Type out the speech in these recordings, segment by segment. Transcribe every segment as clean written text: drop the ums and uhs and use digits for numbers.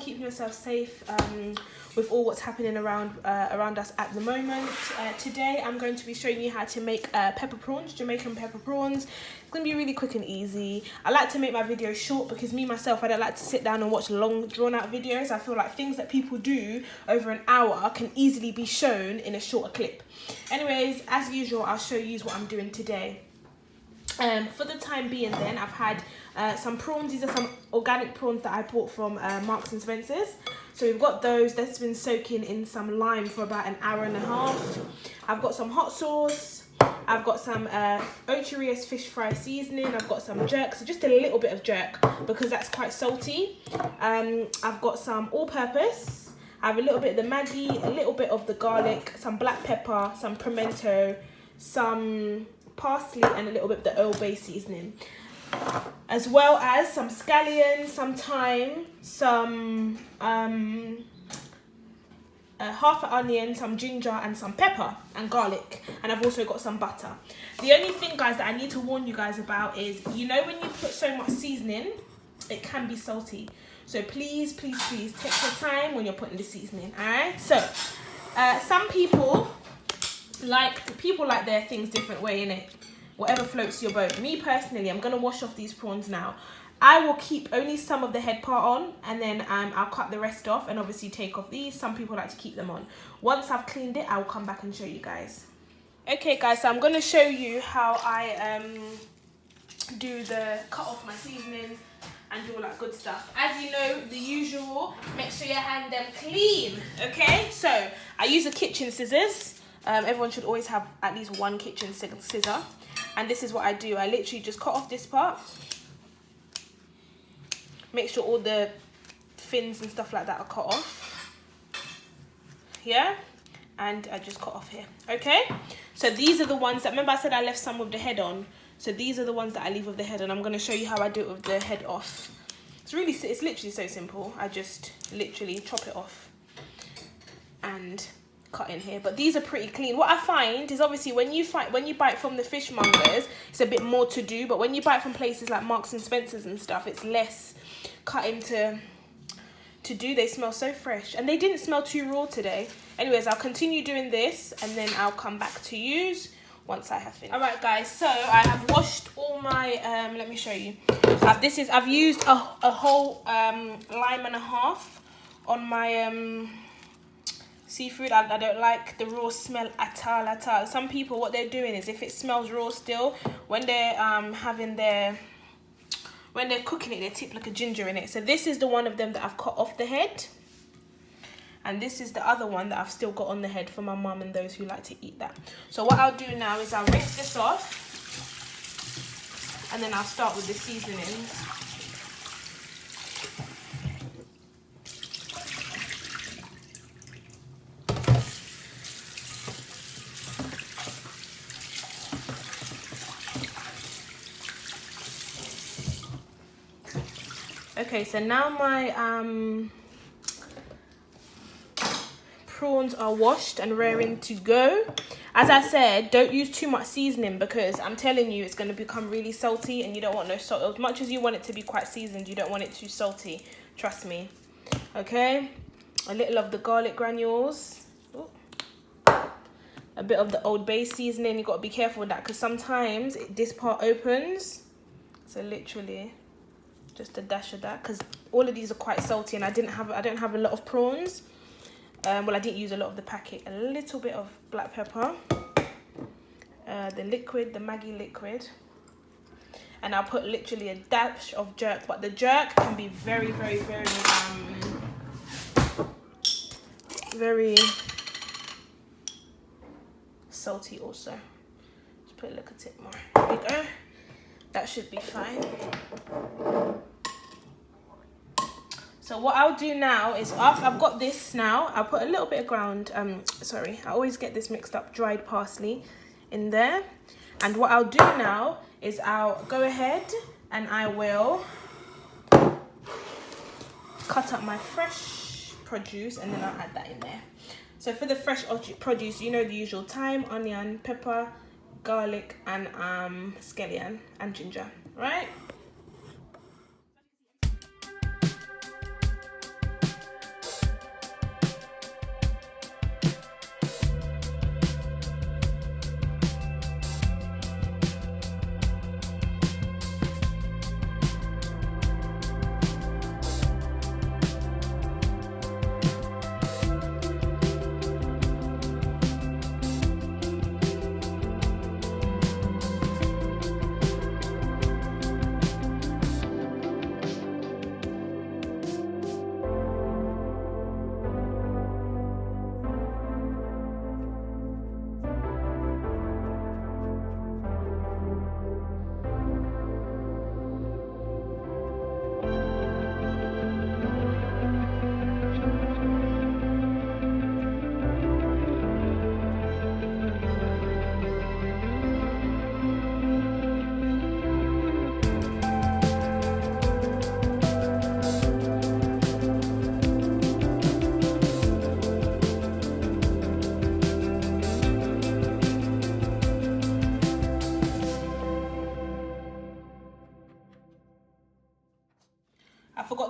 keeping yourself safe with all what's happening around us at the moment. Today I'm going to be showing you how to make pepper prawns, Jamaican pepper prawns. It's going to be really quick and easy. I like to make my videos short because myself, I don't like to sit down and watch long drawn out videos. I feel like things that people do over an hour can easily be shown in a shorter clip. Anyways, as usual, I'll show you what I'm doing today. For the time being then, I've had some prawns. These are some organic prawns that I bought from Marks and Spencer's. So we've got those that's been soaking in some lime for about an hour and a half. I've got some hot sauce. I've got some Ocherius fish fry seasoning. I've got some jerk, so just a little bit of jerk because that's quite salty. I've got some all-purpose. I have a little bit of the Maggi, a little bit of the garlic, some black pepper, some pimento, some parsley, and a little bit of the Old Bay seasoning, as well as some scallion, some thyme, some half an onion, some ginger, and some pepper and garlic. And I've also got some butter. The only thing, guys, that I need to warn you guys about is, you know, when you put so much seasoning, it can be salty. So please, please, please take your time when you're putting the seasoning. All right. So some people like their things different way, innit? Whatever floats your boat. Me personally, I'm gonna wash off these prawns now. I will keep only some of the head part on, and then I'll cut the rest off and obviously take off these. Some people like to keep them on. Once I've cleaned it, I'll come back and show you guys. Okay guys, so I'm gonna show you how I do the cut off my seasonings and do all that good stuff. As you know, the usual, make sure you hand them clean, okay? So I use a kitchen scissors. Everyone should always have at least one kitchen scissor. And this is what I do. I literally just cut off this part. Make sure all the fins and stuff like that are cut off. Yeah? And I just cut off here. Okay? So these are the ones that, remember I said I left some with the head on. So these are the ones that I leave with the head on. I'm going to show you how I do it with the head off. It's literally so simple. I just literally chop it off and cut in here. But these are pretty clean. What I find is, obviously, when you buy it from the fishmongers, it's a bit more to do. But when you buy it from places like Marks and Spencer's and stuff, it's less cutting to do. They smell so fresh, and they didn't smell too raw today. Anyways, I'll continue doing this, and then I'll come back to use once I have finished. All right, guys. So I have washed all my. Let me show you. I've used a whole lime and a half on my seafood. I don't like the raw smell at all. Some people, what they're doing is, if it smells raw still, when they're when they're cooking it, they tip like a ginger in it. So this is the one of them that I've cut off the head, and this is the other one that I've still got on the head for my mum and those who like to eat that. So what I'll do now is I'll rinse this off, and then I'll start with the seasonings. Okay, so now my prawns are washed and raring to go. As I said, don't use too much seasoning because I'm telling you, it's going to become really salty, and you don't want no salt. As much as you want it to be quite seasoned, you don't want it too salty. Trust me. Okay, a little of the garlic granules. Ooh. A bit of the Old Bay seasoning. You got to be careful with that because sometimes this part opens. So literally just a dash of that, because all of these are quite salty, and I don't have a lot of prawns. Well, I didn't use a lot of the packet. A little bit of black pepper, the liquid, the Maggi liquid, and I'll put literally a dash of jerk. But the jerk can be very, very, very, very salty also. Just put a little tip more. There we go. That should be fine. So what I'll do now is, after I've got this now, I'll put a little bit of I always get this mixed up, dried parsley in there. And what I'll do now is I'll go ahead and I will cut up my fresh produce, and then I'll add that in there. So for the fresh produce, you know the usual: thyme, onion, pepper, garlic, and scallion and ginger, right?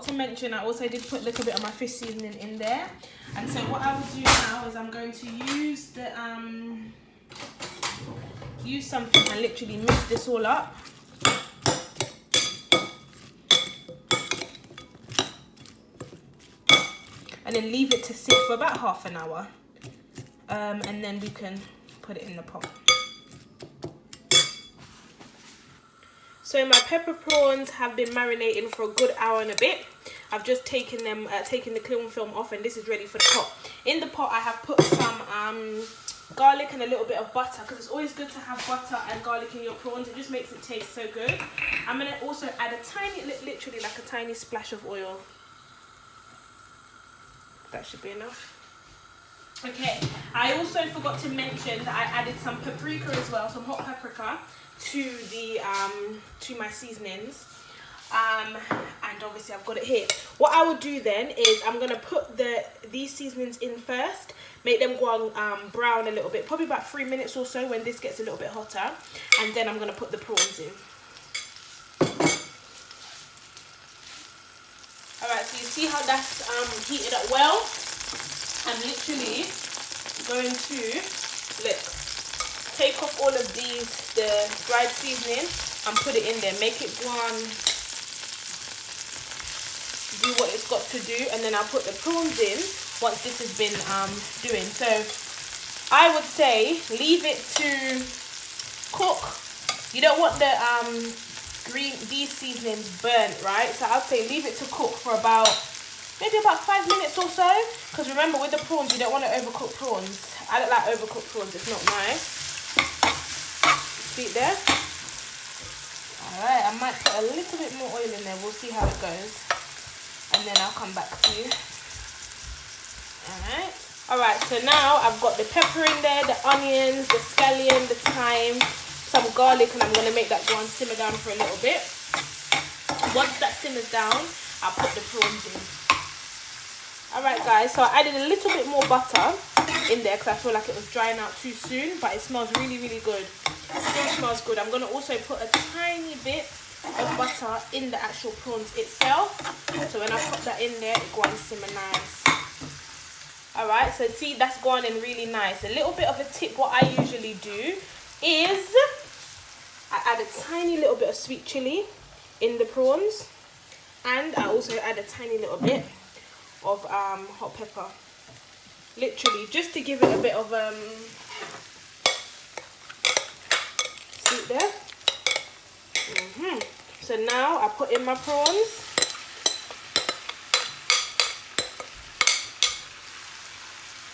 forgot to mention, I also did put a little bit of my fish seasoning in there. And so what I will do now is I'm going to use the use something and literally mix this all up. And then leave it to sit for about half an hour. And then we can put it in the pot. So my pepper prawns have been marinating for a good hour and a bit. I've just taken them, taken the cling film off, and this is ready for the pot. In the pot, I have put some garlic and a little bit of butter, because it's always good to have butter and garlic in your prawns. It just makes it taste so good. I'm gonna also add a tiny, literally like a tiny splash of oil. That should be enough. Okay, I also forgot to mention that I added some paprika as well, some hot paprika to the to my seasonings. And obviously I've got it here. What I will do then is I'm gonna put these seasonings in first, make them go on brown a little bit, probably about 3 minutes or so when this gets a little bit hotter, and then I'm gonna put the prawns in. Alright, so you see how that's heated up well? I'm literally going to take off all of the dried seasoning and put it in there, make it go on, do what it's got to do, and then I'll put the prawns in once this has been doing. So I would say leave it to cook. You don't want the these seasonings burnt, right? So I'd say leave it to cook for maybe about 5 minutes or so, because remember with the prawns you don't want to overcook prawns. I don't like overcooked prawns, it's not nice. See it there? Alright, I might put a little bit more oil in there, we'll see how it goes, and then I'll come back to you. Alright, so now I've got the pepper in there, the onions, the scallion, the thyme, some garlic, and I'm going to make that go and simmer down for a little bit. Once that simmers down, I'll put the prawns in. Alright guys, so I added a little bit more butter in there because I feel like it was drying out too soon, but it smells really, really good. It still smells good. I'm going to also put a tiny bit of butter in the actual prawns itself, so when I put that in there, it go and simmer nice. Alright, so see, that's gone in really nice. A little bit of a tip, what I usually do is I add a tiny little bit of sweet chili in the prawns, and I also add a tiny little bit of hot pepper, literally just to give it a bit of sweet there. So now I put in my prawns,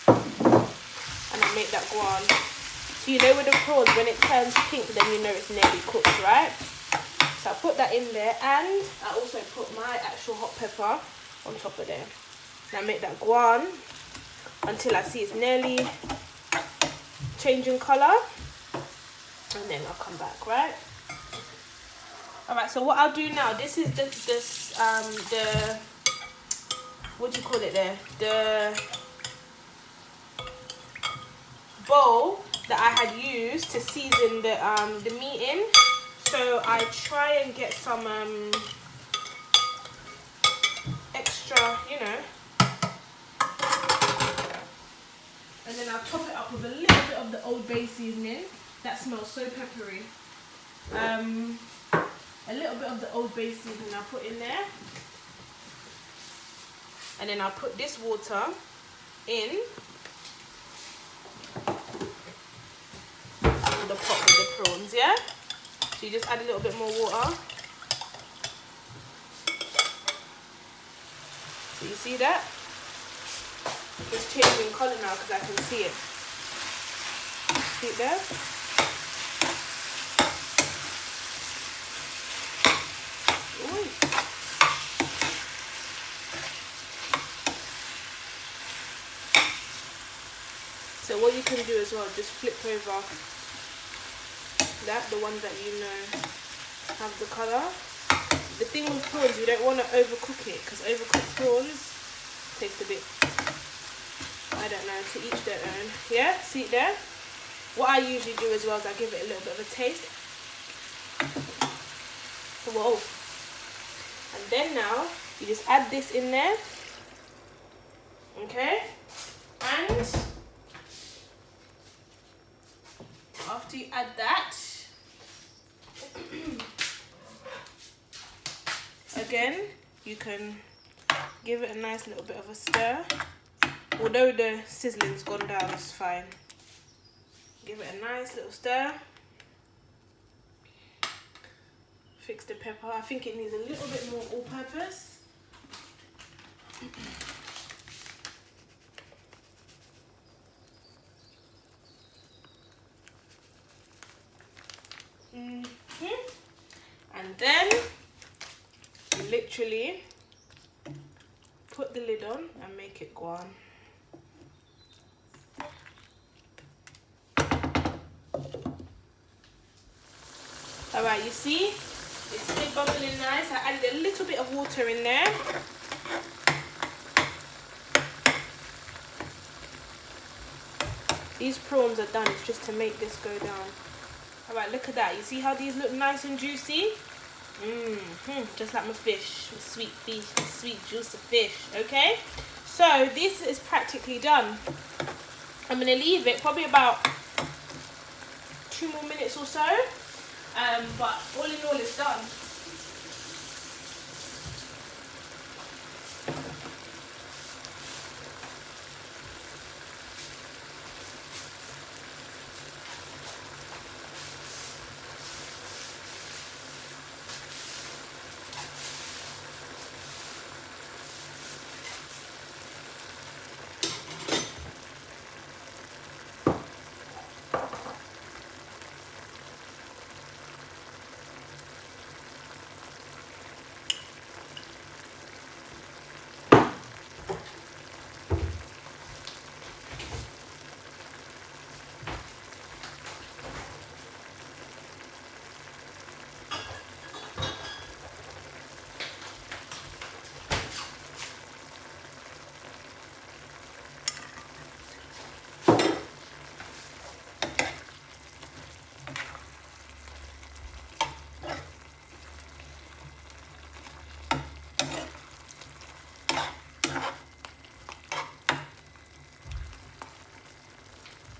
and I make that go on. So you know with the prawns, when it turns pink, then you know it's nearly cooked, right? So I put that in there, and I also put my actual hot pepper on top of there. Now make that go on until I see it's nearly changing colour, and then I'll come back, right? Alright, so what I'll do now, this is the what do you call it there? The bowl that I had used to season the meat in. So I try and get some extra, you know, and then I'll top it up with a little bit of the Old Bay seasoning. That smells so peppery. A little bit of the Old Bay seasoning I'll put in there, and then I'll put this water in the pot with the prawns, yeah? So you just add a little bit more water. So you see that? It's changing colour now because I can see it. See it there? Ooh. So what you can do as well, just flip over that, the ones that you know have the colour. The thing with prawns, you don't want to overcook it, because overcooked prawns taste a bit, I don't know, to each their own. Yeah, see it there? What I usually do as well is I give it a little bit of a taste. Whoa. And then now You just add this in there, okay? And after you add that, again, you can give it a nice little bit of a stir. Although the sizzling's gone down, it's fine. Give it a nice little stir. Fix the pepper. I think it needs a little bit more all-purpose. And then you literally put the lid on and make it go on. Alright, you see, it's still bubbling nice. I added a little bit of water in there. These prawns are done, it's just to make this go down. Alright, look at that. You see how these look nice and juicy? Just like my fish, my sweet fish, my sweet juicy fish, okay? So this is practically done. I'm gonna leave it probably about 2 more minutes or so. But all in all, it's done.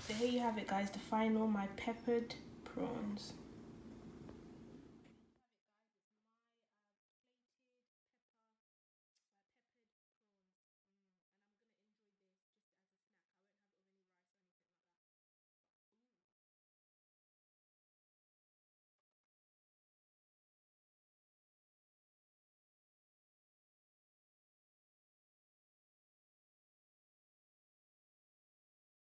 So here you have it, guys, the final, my peppered prawns.